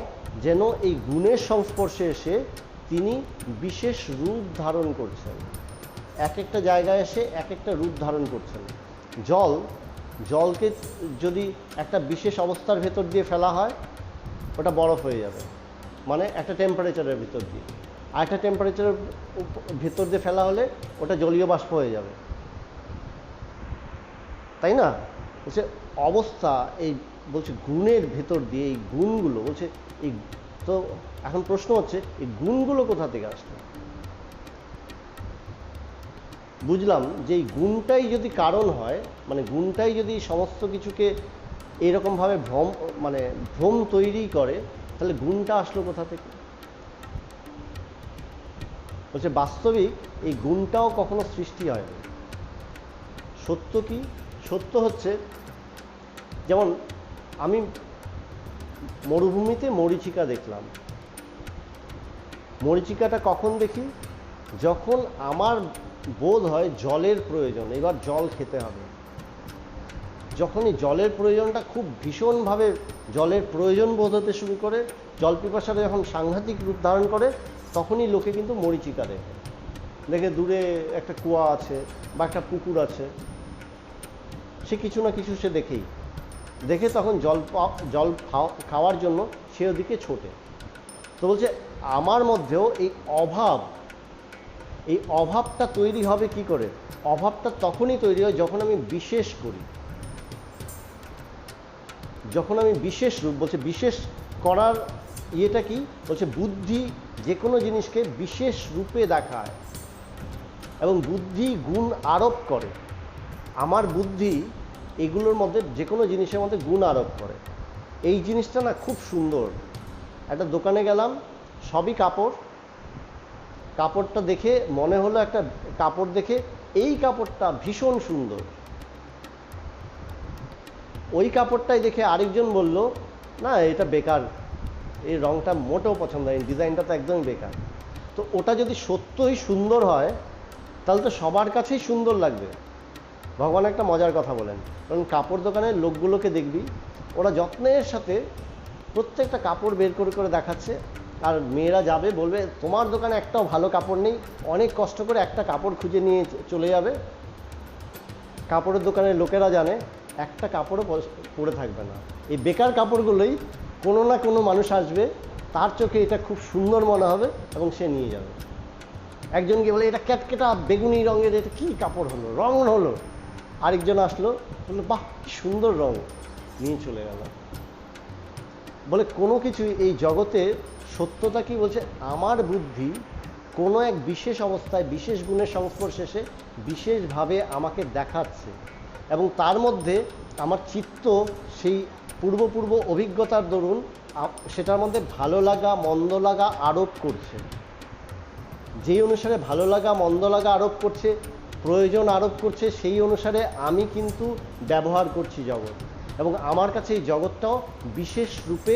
যেন এই গুণের সংস্পর্শে এসে তিনি বিশেষ রূপ ধারণ করছেন। এক একটা জায়গায় এসে এক একটা রূপ ধারণ করছেন। জলকে যদি একটা বিশেষ অবস্থার ভেতর দিয়ে ফেলা হয় ওটা বরফ হয়ে যাবে, মানে একটা টেম্পারেচারের ভিতর দিয়ে। আর একটা টেম্পারেচারের ভেতর দিয়ে ফেলা হলে ওটা জলীয় বাষ্প হয়ে যাবে, তাই না? বলছে অবস্থা, এই বলছে গুণের ভেতর দিয়ে এই গুণগুলো, বলছে এই তো এখন প্রশ্ন হচ্ছে এই গুণগুলো কোথা থেকে আসলো? বুঝলাম যে এই গুণটাই যদি কারণ হয়, মানে গুণটাই যদি সমস্ত কিছুকে এরকমভাবে ভ্রম তৈরি করে, তাহলে গুণটা আসলো কোথা থেকে? বলছে বাস্তবিক এই গুণটাও কখনো সৃষ্টি হয়নি। সত্য কি? সত্য হচ্ছে, যেমন আমি মরুভূমিতে মরীচিকা দেখলাম। মরীচিকাটা কখন দেখি? যখন আমার বোধ হয় জলের প্রয়োজন, এবার জল খেতে হবে। যখনই জলের প্রয়োজনটা খুব ভীষণভাবে জলের প্রয়োজন বোধ হতে শুরু করে, জল পিপাসাটা যখন সাংঘাতিক রূপ ধারণ করে, তখনই লোকে কিন্তু মরীচিকা দেখে দূরে একটা কুয়া আছে বা একটা পুকুর আছে, সে কিছু না কিছু সে দেখে তখন জল খাওয়ার জন্য সে ওদিকে ছোটে। তো বলছে আমার মধ্যেও এই অভাবটা তৈরি হবে কি করে? অভাবটা তখনই তৈরি হয় যখন আমি বিশেষ করি, যখন আমি বিশেষ রূপ, বলছে বিশেষ করার ইয়েটা কি? বলছে বুদ্ধি যে কোনো জিনিসকে বিশেষ রূপে দেখায় এবং বুদ্ধি গুণ আরোপ করে। আমার বুদ্ধি এগুলোর মধ্যে যে কোনো জিনিসের মধ্যে গুণ আরোপ করে। এই জিনিসটা না খুব সুন্দর। একটা দোকানে গেলাম, সবই কাপড়টা দেখে মনে হলো, একটা কাপড় দেখে এই কাপড়টা ভীষণ সুন্দর। ওই কাপড়টাই দেখে আরেকজন বলল না এটা বেকার, এই রংটা মোটেও পছন্দ হয়নি, ডিজাইনটা তো একদমই বেকার। তো ওটা যদি সত্যই সুন্দর হয় তাহলে তো সবার কাছেই সুন্দর লাগবে। ভগবান একটা মজার কথা বলেন, কারণ কাপড় দোকানের লোকগুলোকে দেখবি ওরা যত্নের সাথে প্রত্যেকটা কাপড় বের করে দেখাচ্ছে, আর মেয়েরা যাবে বলবে তোমার দোকানে একটাও ভালো কাপড় নেই, অনেক কষ্ট করে একটা কাপড় খুঁজে নিয়ে চলে যাবে। কাপড়ের দোকানের লোকেরা জানে একটা কাপড়ও পরে থাকবে না, এই বেকার কাপড়গুলোই কোনো না কোনো মানুষ আসবে, তার চোখে এটা খুব সুন্দর মনে হবে এবং সে নিয়ে যাবে। একজনকে বলে এটা ক্যাটকেটা বেগুনি রঙের, এটা কী কাপড় হলো, রং হলো। আরেকজন আসলো, বললো বাহ কি সুন্দর রং, নিয়ে চলে গেল। বলে কোনো কিছু এই জগতে সত্যতা কি? বলছে আমার বুদ্ধি কোনো এক বিশেষ অবস্থায় বিশেষ গুণের সংস্পর্শে এসে বিশেষভাবে আমাকে দেখাচ্ছে এবং তার মধ্যে আমার চিত্ত সেই পূর্ব অভিজ্ঞতার দরুন সেটার মধ্যে ভালো লাগা মন্দ লাগা আরোপ করছে। যেই অনুসারে ভালো লাগা মন্দ লাগা আরোপ করছে, প্রয়োজন আরোপ করছে, সেই অনুসারে আমি কিন্তু ব্যবহার করছি জগৎ, এবং আমার কাছে এই জগৎটাও বিশেষ রূপে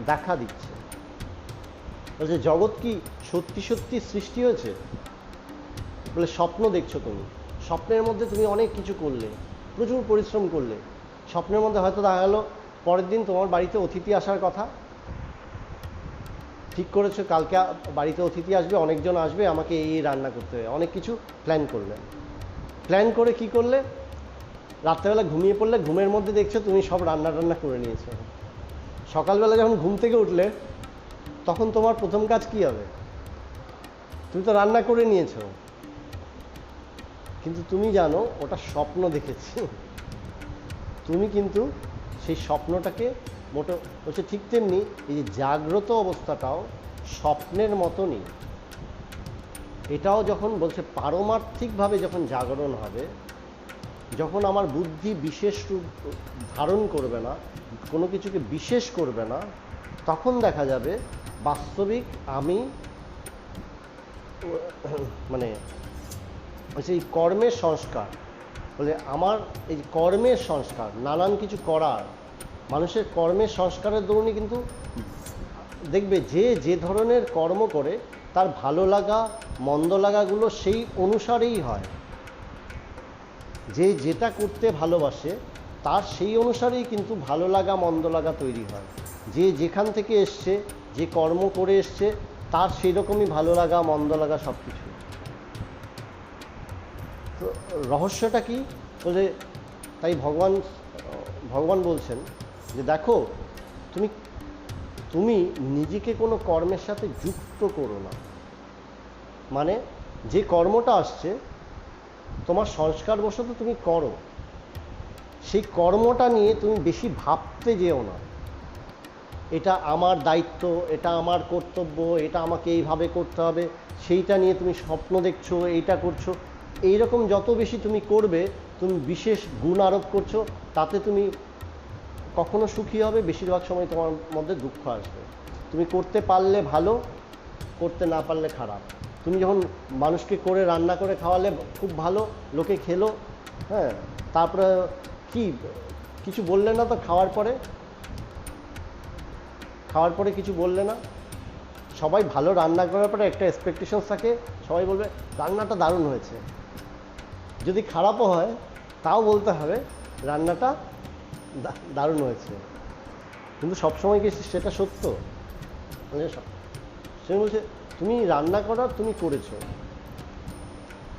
দেখা দিচ্ছে। বলছে জগৎ কি সত্যি সত্যি সৃষ্টি হয়েছে? বলে স্বপ্ন দেখছো তুমি, স্বপ্নের মধ্যে তুমি অনেক কিছু করলে, প্রচুর পরিশ্রম করলে। স্বপ্নের মধ্যে হয়তো দেখা গেলো পরের দিন তোমার বাড়িতে অতিথি আসার কথা, ঠিক করেছো কালকে বাড়িতে অতিথি আসবে, অনেকজন আসবে, আমাকে এই রান্না করতে হবে, অনেক কিছু প্ল্যান করলে। প্ল্যান করে কি করলে? রাত্রেবেলা ঘুমিয়ে পড়লে, ঘুমের মধ্যে দেখছো তুমি সব রান্না করে নিয়েছো। সকালবেলা যখন ঘুম থেকে উঠলে তখন তোমার প্রথম কাজ কি হবে? তুমি তো রান্না করে নিয়েছো, কিন্তু তুমি জানো ওটা স্বপ্ন দেখেছি। তুমি কিন্তু সেই স্বপ্নটাকে মোটো হচ্ছে ঠিক তেমনি এই যে জাগ্রত অবস্থাটাও স্বপ্নের মতনই। এটাও যখন বলছে পারমার্থিকভাবে যখন জাগরণ হবে, যখন আমার বুদ্ধি বিশেষ রূপ ধারণ করবে না, কোনো কিছুকে বিশেষ করবে না, তখন দেখা যাবে বাস্তবিক আমি মানে হচ্ছে এই কর্মের সংস্কার, বলে আমার এই কর্মের সংস্কার, নানান কিছু করার, মানুষের কর্মের সংস্কারের দরুনই কিন্তু দেখবে যে ধরনের কর্ম করে তার ভালো লাগা মন্দ লাগাগুলো সেই অনুসারেই হয়। যে যেটা করতে ভালোবাসে তার সেই অনুসারেই কিন্তু ভালো লাগা মন্দ লাগা তৈরি হয়। যে যেখান থেকে এসছে, যে কর্ম করে এসছে, তার সেই রকমই ভালো লাগা মন্দ লাগা সব কিছু। রহস্যটা কি বলে, তাই ভগবান বলছেন যে দেখো তুমি তুমি নিজেকে কোনো কর্মের সাথে যুক্ত করো না। মানে যে কর্মটা আসছে তোমার সংস্কারবশত তুমি করো, সেই কর্মটা নিয়ে তুমি বেশি ভাবতে যেও না, এটা আমার দায়িত্ব, এটা আমার কর্তব্য, এটা আমাকে এইভাবে করতে হবে, সেইটা নিয়ে তুমি স্বপ্ন দেখছো, এইটা করছো। এইরকম যত বেশি তুমি করবে, তুমি বিশেষ গুণ আরোপ করছো, তাতে তুমি কখনো সুখী হবে, বেশিরভাগ সময় তোমার মধ্যে দুঃখ আসবে। তুমি করতে পারলে ভালো, করতে না পারলে খারাপ। তুমি যখন মানুষকে করে রান্না করে খাওয়ালে খুব ভালো, লোকে খেলো, হ্যাঁ, তারপরে কি কিছু বললে না তো, খাওয়ার পরে কিছু বললে না। সবাই ভালো রান্না করার পরে একটা এক্সপেকটেশনস থাকে, সবাই বলবে রান্নাটা দারুণ হয়েছে। যদি খারাপও হয় তাও বলতে হবে রান্নাটা দারুণ হয়েছে। কিন্তু সবসময় কি সেটা সত্য? সে বলছে তুমি রান্না করার তুমি করেছো,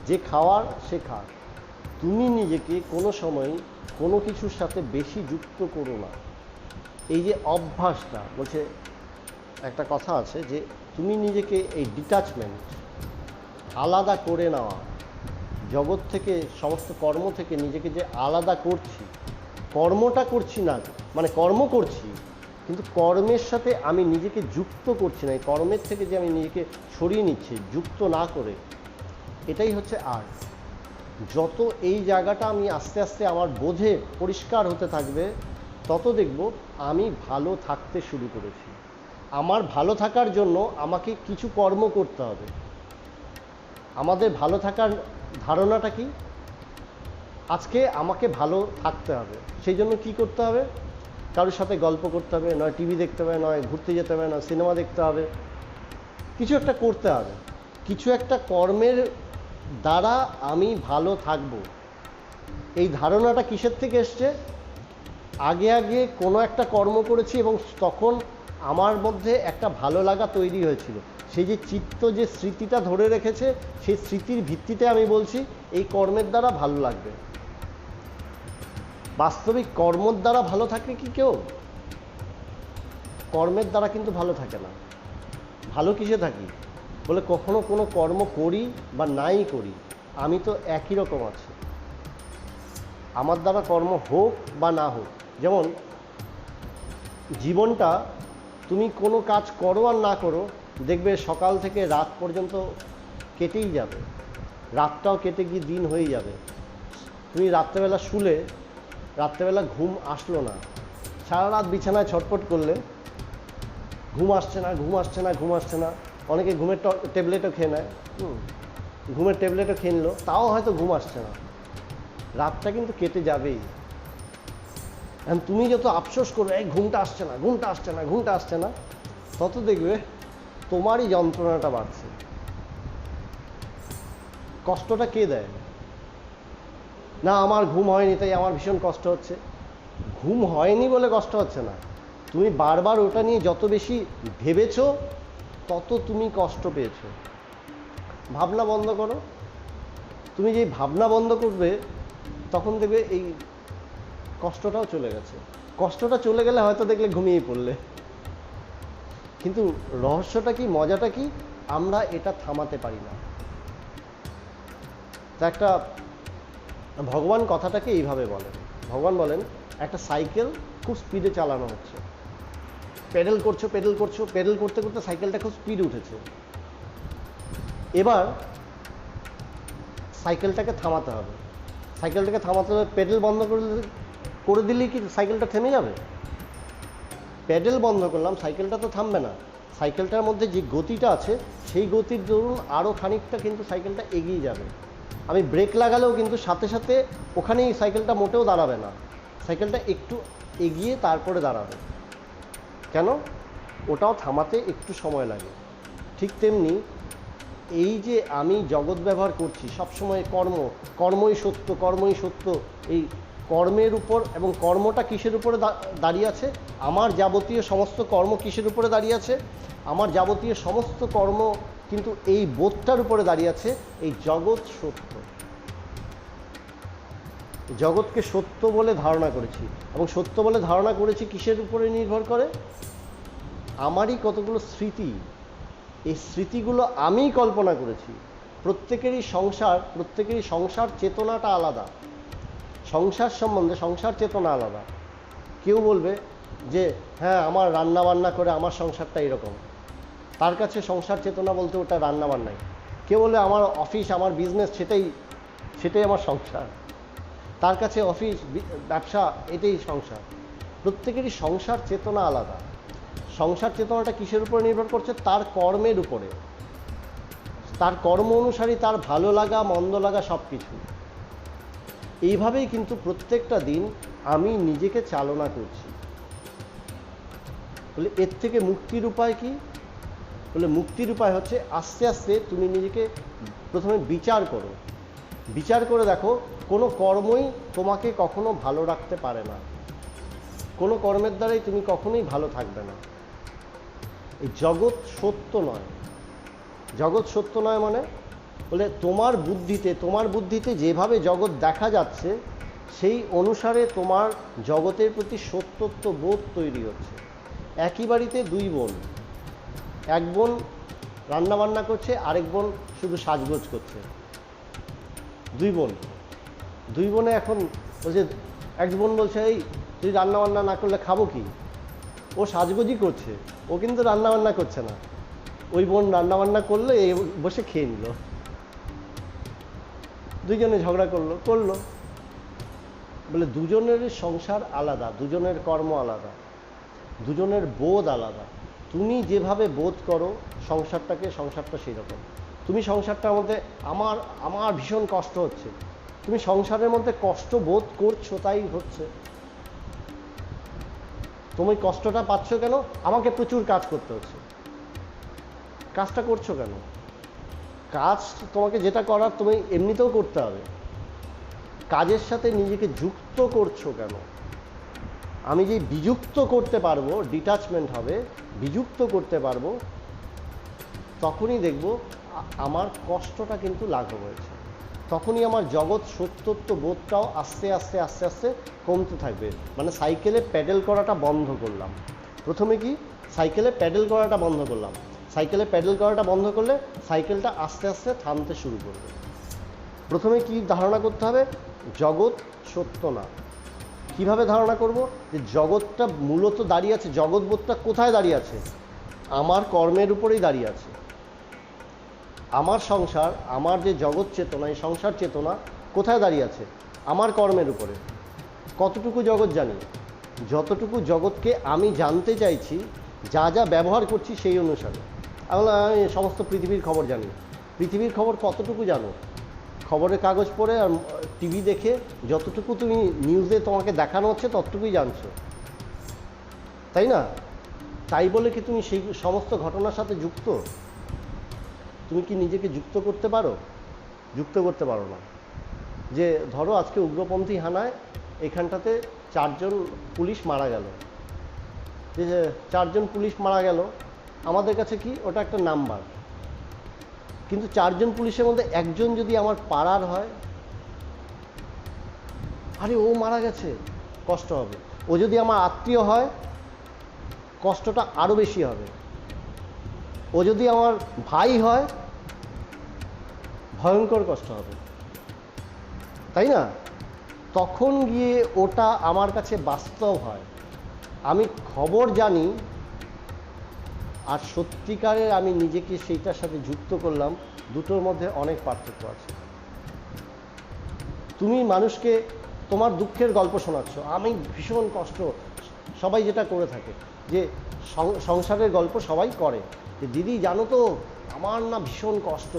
যে খাওয়ার সে খাক। তুমি নিজেকে কোনো সময় কোনো কিছুর সাথে বেশি যুক্ত করো না। এই যে অভ্যাসটা বলছে, একটা কথা আছে যে তুমি নিজেকে এই ডিটাচমেন্ট, আলাদা করে নেওয়া, জগৎ থেকে, সমস্ত কর্ম থেকে নিজেকে যে আলাদা করছি, কর্মটা করছি না, মানে কর্ম করছি কিন্তু কর্মের সাথে আমি নিজেকে যুক্ত করছি না, এই কর্মের থেকে যে আমি নিজেকে সরিয়ে নিচ্ছি যুক্ত না করে, এটাই হচ্ছে আর্ট। যত এই জায়গাটা আমি আস্তে আস্তে আমার বোধে পরিষ্কার হতে থাকবে, তত দেখব আমি ভালো থাকতে শুরু করেছি। আমার ভালো থাকার জন্য আমাকে কিছু কর্ম করতে হবে। আমাদের ভালো থাকার ধারণাটা কি? আজকে আমাকে ভালো থাকতে হবে, সেই জন্য কি করতে হবে? কারোর সাথে গল্প করতে হবে, নয় টিভি দেখতে হবে, নয় ঘুরতে যেতে হবে, নয় সিনেমা দেখতে হবে, কিছু একটা করতে হবে। কিছু একটা কর্মের দ্বারা আমি ভালো থাকব, এই ধারণাটা কিসের থেকে এসছে? আগে কোনো একটা কর্ম করেছি এবং তখন আমার মধ্যে একটা ভালো লাগা তৈরি হয়েছিল। সেই যে চিত্ত যে স্মৃতিটা ধরে রেখেছে, সেই স্মৃতির ভিত্তিতে আমি বলছি এই কর্মের দ্বারা ভালো লাগবে। বাস্তবিক কর্মের দ্বারা ভালো থাকে কি কেউ? কর্মের দ্বারা কিন্তু ভালো থাকে না। ভালো কিসে থাকি? বলে কখনো কোনো কর্ম করি বা নাই করি, আমি তো একই রকম আছি। আমার দ্বারা কর্ম হোক বা না হোক, যেমন জীবনটা তুমি কোনো কাজ করো আর না করো, দেখবে সকাল থেকে রাত পর্যন্ত কেটেই যাবে, রাতটাও কেটে গিয়ে দিন হয়ে যাবে। তুমি রাত্রেবেলা শুলে, রাত্রেবেলা ঘুম আসলো না, সারা রাত বিছানায় ছটফট করলে, ঘুম আসছে না, অনেকে ঘুমের ট্যাবলেটও খেয়ে নেয়, ঘুমের ট্যাবলেটও খেয়ে নিল, তাও হয়তো ঘুম আসছে না, রাতটা কিন্তু কেটে যাবেই। এখন তুমি যত আফসোস করবে এই ঘুমটা আসছে না, তত দেখবে তোমারই যন্ত্রণাটা বাড়ছে। কষ্টটা কে দেয়? না আমার ঘুম হয়নি তাই আমার ভীষণ কষ্ট হচ্ছে। ঘুম হয়নি বলে কষ্ট হচ্ছে না, তুমি বারবার ওটা নিয়ে যত বেশি ভেবেছো তত তুমি কষ্ট পেয়েছো। ভাবনা বন্ধ করো। তুমি যেই ভাবনা বন্ধ করবে তখন দেখবে এই কষ্টটাও চলে গেছে। কষ্টটা চলে গেলে হয়তো দেখলে ঘুমিয়ে পড়লে। কিন্তু রহস্যটা কি, মজাটা কি? আমরা এটা থামাতে পারি না। তা একটা ভগবান কথাটাকে এইভাবে বলেন। ভগবান বলেন একটা সাইকেল খুব স্পিডে চালানো হচ্ছে, পেডেল করছো, পেডেল করতে করতে সাইকেলটা খুব স্পিড উঠেছে। এবার সাইকেলটাকে থামাতে হবে। পেডেল বন্ধ করে দিলেই কি সাইকেলটা থেমে যাবে? প্যাডেল বন্ধ করলাম, সাইকেলটা তো থামবে না। সাইকেলটার মধ্যে যে গতিটা আছে সেই গতির দরুন আরও খানিকটা কিন্তু সাইকেলটা এগিয়ে যাবে। আমি ব্রেক লাগালেও কিন্তু সাথে সাথে ওখানেই সাইকেলটা মোটেও দাঁড়াবে না, সাইকেলটা একটু এগিয়ে তারপরে দাঁড়াবে। কেন? ওটাও থামাতে একটু সময় লাগে। ঠিক তেমনি এই যে আমি জগৎ ব্যবহার করছি সবসময় কর্মই সত্য, এই কর্মের উপর, এবং কর্মটা কিসের উপরে দাঁড়িয়ে আছে? আমার যাবতীয় সমস্ত কর্ম কিসের উপরে দাঁড়িয়ে আছে? আমার যাবতীয় সমস্ত কর্ম কিন্তু এই বোধটার উপরে দাঁড়িয়ে আছে, এই জগৎ সত্য। জগৎকে সত্য বলে ধারণা করেছি, এবং সত্য বলে ধারণা করেছি কিসের উপরে নির্ভর করে? আমারই কতগুলো স্মৃতি, এই স্মৃতিগুলো আমিই কল্পনা করেছি। প্রত্যেকেরই সংসার চেতনাটা আলাদা, সংসার সম্বন্ধে সংসার চেতনা আলাদা। কেউ বলবে যে হ্যাঁ আমার রান্না বান্না করে আমার সংসারটা এরকম, তার কাছে সংসার চেতনা বলতে ওটা রান্না বান্নাই। কেউ বলে আমার অফিস আমার বিজনেস সেটাই আমার সংসার, তার কাছে অফিস ব্যবসা এটাই সংসার। প্রত্যেকেরই সংসার চেতনা আলাদা। সংসার চেতনাটা কিসের উপরে নির্ভর করছে? তার কর্মের উপরে, তার কর্ম অনুসারী তার ভালো লাগা মন্দ লাগা সব কিছু। এইভাবেই কিন্তু প্রত্যেকটা দিন আমি নিজেকে চালনা করছি। বলে এর থেকে মুক্তির উপায় কি? বলে মুক্তির উপায় হচ্ছে আস্তে আস্তে তুমি নিজেকে প্রথমে বিচার করে দেখো কোনো কর্মই তোমাকে কখনো ভালো রাখতে পারে না, কোনো কর্মের দ্বারাই তুমি কখনোই ভালো থাকবে না। এই জগৎ সত্য নয়। জগৎ সত্য নয় মানে বলে তোমার বুদ্ধিতে যেভাবে জগৎ দেখা যাচ্ছে সেই অনুসারে তোমার জগতের প্রতি সত্যত্ব বোধ তৈরি হচ্ছে। একই বাড়িতে দুই বোন, এক বোন রান্নাবান্না করছে, আরেক বোন শুধু সাজগোজ করছে। দুই বোনে এখন বলছে, এক বোন বলছে এই তুই রান্নাবান্না না করলে খাবো কি? ও সাজগোজই করছে, ও কিন্তু রান্নাবান্না করছে না। ওই বোন রান্নাবান্না করলে এই বসে খেয়ে নিল, দুইজনে ঝগড়া করলো। বলে দুজনের সংসার আলাদা, দুজনের কর্ম আলাদা, দুজনের বোধ আলাদা। তুমি যেভাবে বোধ করো সংসারটা সেই রকম। তুমি সংসারটার মধ্যে আমার ভীষণ কষ্ট হচ্ছে, তুমি সংসারের মধ্যে কষ্ট বোধ করছো, তাই হচ্ছে। তুমি কষ্টটা পাচ্ছ কেন? আমাকে প্রচুর কাজ করতে হচ্ছে। কাজটা করছো কেন? কাজ তোমাকে যেটা করার তুমি এমনিতেও করতে হবে, কাজের সাথে নিজেকে যুক্ত করছো কেন? আমি যে বিযুক্ত করতে পারবো, ডিটাচমেন্ট হবে, বিযুক্ত করতে পারবো, তখনই দেখব আমার কষ্টটা কিন্তু লাঘব হয়েছে। তখনই আমার জগৎ সত্যত্ব বোধটাও আস্তে আস্তে কমতে থাকবে। মানে সাইকেলে প্যাডেল করাটা বন্ধ করলাম। প্রথমে কি সাইকেলে প্যাডেল করাটা বন্ধ করলাম, সাইকেলে প্যাডেল করাটা বন্ধ করলে সাইকেলটা আস্তে আস্তে থামতে শুরু করবে। প্রথমে কি ধারণা করতে হবে? জগৎ সত্য না। কিভাবে ধারণা করব? যে জগৎটা মূলত দাঁড়িয়ে আছে, জগৎবোধটা কোথায় দাঁড়িয়ে আছে? আমার কর্মের উপরেই দাঁড়িয়ে আছে। আমার সংসার, আমার যে জগৎ চেতনা, এই সংসার চেতনা কোথায় দাঁড়িয়ে আছে? আমার কর্মের উপরে। কতটুকু জগৎ জানি? যতটুকু জগৎকে আমি জানতে চাইছি, যা যা ব্যবহার করছি সেই অনুসারে। আমি সমস্ত পৃথিবীর খবর জানি। পৃথিবীর খবর কতটুকু জানো? খবরের কাগজ পড়ে আর টিভি দেখে যতটুকু তুমি নিউজে তোমাকে দেখানো হচ্ছে ততটুকুই জানছো, তাই না? তাই বলে কি তুমি সেই সমস্ত ঘটনার সাথে যুক্ত? তুমি কি নিজেকে যুক্ত করতে পারো? যুক্ত করতে পারো না। যে ধরো আজকে উগ্রপন্থী হানায় এখানটাতে 4 জন পুলিশ মারা গেল, যে 4 জন পুলিশ মারা গেল, আমাদের কাছে কি ওটা একটা নাম্বার। কিন্তু 4 জন পুলিশের মধ্যে একজন যদি আমার পাড়ার হয়, আরে ও মারা গেছে, কষ্ট হবে। ও যদি আমার আত্মীয় হয়, কষ্টটা আরো বেশি হবে। ও যদি আমার ভাই হয়, ভয়ঙ্কর কষ্ট হবে, তাই না? তখন গিয়ে ওটা আমার কাছে বাস্তব হয়। আমি খবর জানি আর সত্যিকারের আমি নিজেকে সেইটার সাথে যুক্ত করলাম, দুটোর মধ্যে অনেক পার্থক্য আছে। তুমি মানুষকে তোমার দুঃখের গল্প শোনাচ্ছ, আমি ভীষণ কষ্ট, সবাই যেটা করে থাকে, যে সংসারের গল্প সবাই করে, যে দিদি জানো তো আমার না ভীষণ কষ্ট।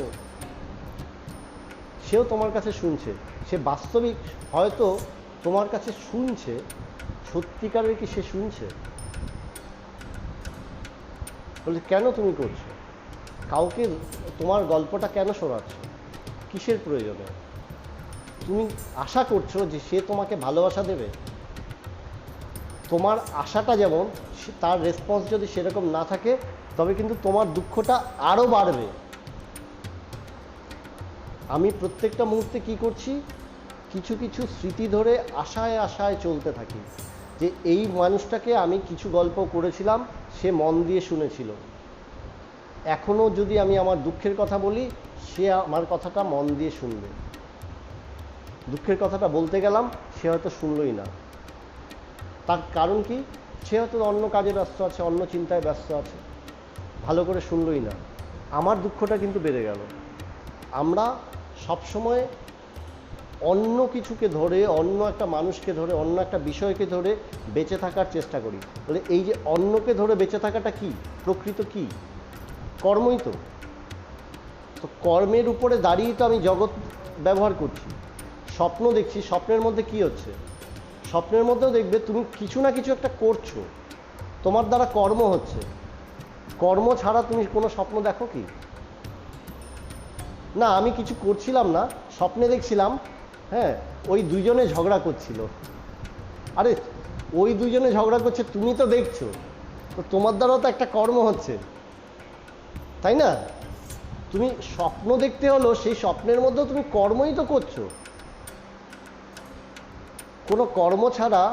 সেও তোমার কাছে শুনছে, সে বাস্তবিক হয়তো তোমার কাছে শুনছে, সত্যিকারের কি সে শুনছে? বলে কেন তুমি করছো? কাউকে তোমার গল্পটা কেন শোনাচ্ছ? কিসের প্রয়োজনে? তুমি আশা করছো যে সে তোমাকে ভালোবাসা দেবে? তোমার আশাটা যেমন, তার রেসপন্স যদি সেরকম না থাকে, তবে কিন্তু তোমার দুঃখটা আরও বাড়বে। আমি প্রত্যেকটা মুহূর্তে কি করছি? কিছু কিছু স্মৃতি ধরে আশায় আশায় চলতে থাকি যে এই মানুষটাকে আমি কিছু গল্প করেছিলাম, সে মন দিয়ে শুনেছিল। এখনও যদি আমি আমার দুঃখের কথা বলি, সে আমার কথাটা মন দিয়ে শুনবে। দুঃখের কথাটা বলতে গেলাম, সে হয়তো শুনলই না। তার কারণ কি? সে হয়তো অন্য কাজে ব্যস্ত আছে, অন্য চিন্তায় ব্যস্ত আছে, ভালো করে শুনলই না। আমার দুঃখটা কিন্তু বেড়ে গেল। আমরা সবসময় অন্য কিছুকে ধরে, অন্য একটা মানুষকে ধরে, অন্য একটা বিষয়কে ধরে বেঁচে থাকার চেষ্টা করি। বলে এই যে অন্যকে ধরে বেঁচে থাকাটা কি? প্রকৃত কি? কর্মই তো। তো কর্মের উপরে দাঁড়িয়ে তো আমি জগৎ ব্যবহার করছি, স্বপ্ন দেখছি। স্বপ্নের মধ্যে কি হচ্ছে? স্বপ্নের মধ্যেও দেখবে তুমি কিছু না কিছু একটা করছো, তোমার দ্বারা কর্ম হচ্ছে। কর্ম ছাড়া তুমি কোনো স্বপ্ন দেখো কি? না, আমি কিছু করছিলাম না, স্বপ্নে দেখছিলাম, হ্যাঁ, ওই দুইজনে ঝগড়া করছিল। আরে ওই দুইজনে ঝগড়া করছে, তুমি তো দেখছো, তো তোমার দ্বারাও তো একটা কর্ম হচ্ছে, তাই না? তুমি স্বপ্ন দেখতে হলো, সেই স্বপ্নের মধ্যেও তুমি কর্মই তো করছো। কোনো কর্ম ছাড়া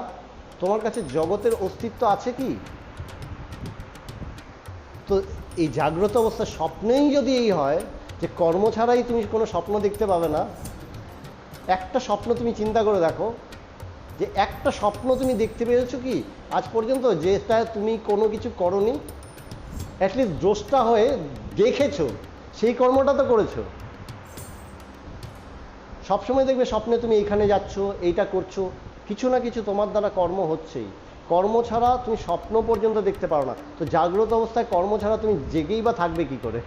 তোমার কাছে জগতের অস্তিত্ব আছে কি? তো এই জাগ্রত অবস্থা, স্বপ্নেই যদি এই হয় যে কর্ম ছাড়াই তুমি কোনো স্বপ্ন দেখতে পাবে না, একটা স্বপ্ন তুমি চিন্তা করে দেখো, যে একটা স্বপ্ন তুমি দেখতে পেরেছো কি আজ পর্যন্ত, যেটা তুমি কোনো কিছু করনি, অ্যাটলিস্ট দ্রষ্টা হয়ে দেখেছো, সেই কর্মটা তো করেছো। সবসময় দেখবে স্বপ্নে তুমি এইখানে যাচ্ছ, এইটা করছো, কিছু না কিছু তোমার দ্বারা কর্ম হচ্ছেই। কর্ম ছাড়া তুমি স্বপ্ন পর্যন্ত দেখতে পারো না। তো জাগ্রত অবস্থায় কর্ম ছাড়া তুমি জেগেই বা থাকবে কি করে?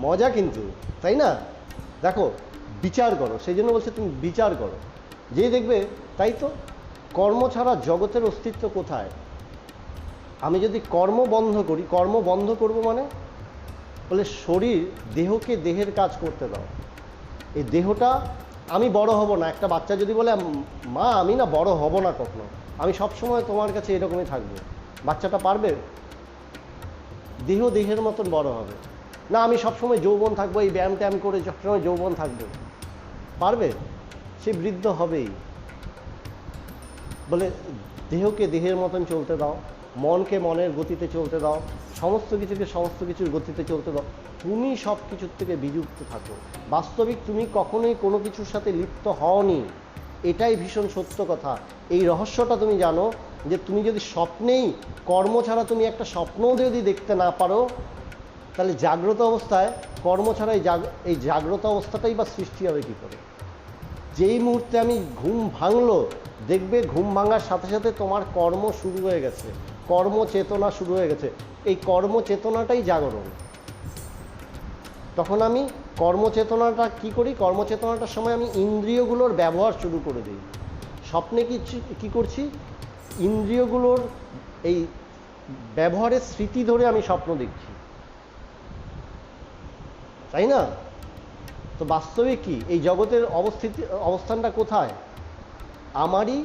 মজা কিন্তু, তাই না? দেখো, বিচার করো, সেই জন্য বলছে তুমি বিচার করো, যেই দেখবে তাই তো। কর্ম ছাড়া জগতের অস্তিত্ব কোথায়? আমি যদি কর্ম বন্ধ করি, কর্ম বন্ধ করব মানে বলে শরীর, দেহকে দেহের কাজ করতে দাও। এই দেহটা, আমি বড় হব না। একটা বাচ্চা যদি বলে মা আমি না বড় হব না কখনো, আমি সবসময় তোমার কাছে এরকমই থাকবো, বাচ্চাটা পারবে? দেহ দেহের মতন বড় হবে না। আমি সবসময় যৌবন থাকবো, এই ব্যায়াম ট্যায়াম করে সবসময় যৌবন থাকবো, পারবে? সে বৃদ্ধ হবেই। বলে দেহকে দেহের মতন চলতে দাও, মনকে মনের গতিতে চলতে দাও, সমস্ত কিছুকে সমস্ত কিছুর গতিতে চলতে দাও। তুমি সব কিছুর থেকে বিযুক্ত থাকো। বাস্তবিক তুমি কখনোই কোনো কিছুর সাথে লিপ্ত হওনি, এটাই ভীষণ সত্য কথা। এই রহস্যটা তুমি জানো, যে তুমি যদি স্বপ্নেই, কর্ম ছাড়া তুমি একটা স্বপ্নও যদি দেখতে না পারো, তাহলে জাগ্রত অবস্থায় কর্ম ছাড়া এই জাগ্রত অবস্থাটাই বা সৃষ্টি হবে কী করে? যেই মুহূর্তে আমি ঘুম ভাঙলো, দেখবে ঘুম ভাঙার সাথে সাথে তোমার কর্ম শুরু হয়ে গেছে, কর্মচেতনা শুরু হয়ে গেছে। এই কর্মচেতনাটাই জাগরণ। তখন আমি কর্মচেতনাটা কি করি? কর্মচেতনাটার সময় আমি ইন্দ্রিয়গুলোর ব্যবহার শুরু করে দিই। স্বপ্নে কি করছি? ইন্দ্রিয়গুলোর এই ব্যবহারের স্মৃতি ধরে আমি স্বপ্ন দেখছি, তাই না? তো বাস্তবে কি এই জগতের অবস্থানটা কোথায়? আমারই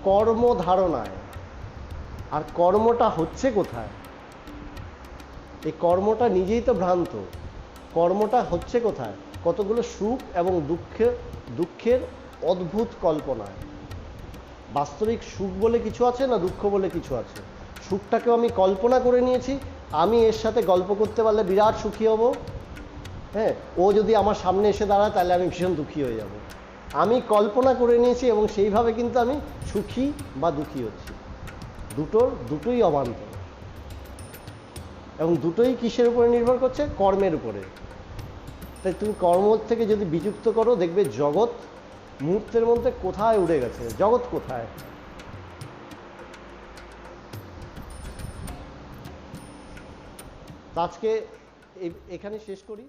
কর্মধারণায়। আর কর্মটা হচ্ছে কোথায়? এই কর্মটা নিজেই তো ভ্রান্ত। কর্মটা হচ্ছে কোথায়? কতগুলো সুখ এবং দুঃখের অদ্ভুত কল্পনায়। বাস্তবিক সুখ বলে কিছু আছে না দুঃখ বলে কিছু আছে? সুখটাকেও আমি কল্পনা করে নিয়েছি, আমি এর সাথে গল্প করতে পারলে বিরাট সুখী হব, হ্যাঁ, ও যদি আমার সামনে এসে দাঁড়ায় তাহলে আমি ভীষণ দুঃখী হয়ে যাব। আমি কল্পনা করে নিয়েছি এবং সেইভাবে কিন্তু আমি সুখী বা দুঃখী হচ্ছি। দুটোই অবান্তর, এবং দুটোই কিসের উপরে নির্ভর করছে? কর্মের উপরে। তাই তুমি কর্ম থেকে যদি বিযুক্ত করো, দেখবে জগৎ মুহূর্তের মধ্যে কোথায় উড়ে গেছে। জগৎ কোথায়? আজকে এখানে শেষ করি।